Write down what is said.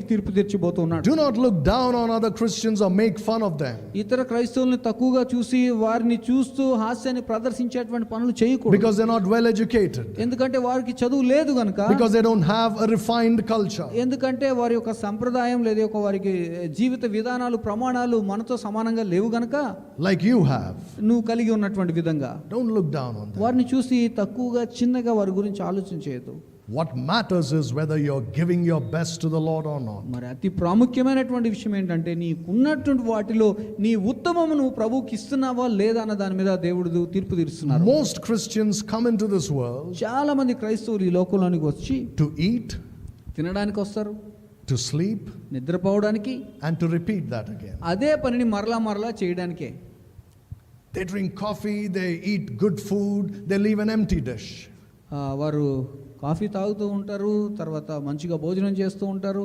తీర్పు తీర్చిపోతున్నాడు. Do not look down on other Christians or make fun of them. ఇతర క్రైస్తవులను తక్కువగా చూసి వారిని చూస్తూ హాస్యాన్ని ప్రదర్శించేటువంటి పనులు చేయకూడదు. Because they're not well educated. ఎందుకంటే వారికి చదువు లేదు గనుక. Because they don't have a refined culture. ఎందుకంటే వారి యొక్క సంప్రదాయం లేదా ఒక వారికి జీవిత విధానాలు ప్రమాణాలు మనతో సమానంగా లేవు గనుక. Like you have. నువ్వు కలిగి ఉన్నటువంటి విధంగా. Don't look down on them. వారిని చూసి తక్కువగా చిన్నగా వారి గురించి ఆలోచించేయదు. What matters is whether you're giving your best to the Lord or not. మరి అతి ప్రాముఖ్యమైనటువంటి విషయం ఏంటంటే నీకున్నటువంటి వాటిలో నీ ఉత్తమమును ప్రభువుకి ఇస్తున్నావా లేదా అన్న దాని మీద దేవుడు తీర్పు తీరుస్తున్నారు. Most Christians come into this world చాలా మంది క్రైస్తవులు ఈ లోకంలోనికి వచ్చి to eat, తినడానికి వస్తారు, to sleep, నిద్రపోవడానికి, and to repeat that again. అదే పనిని మరలా చేయడానికే. They drink coffee, they eat good food, they leave an empty dish. వారు కాఫీ తాగుతూ ఉంటారు, తర్వాత మంచిగా భోజనం చేస్తూ ఉంటారు,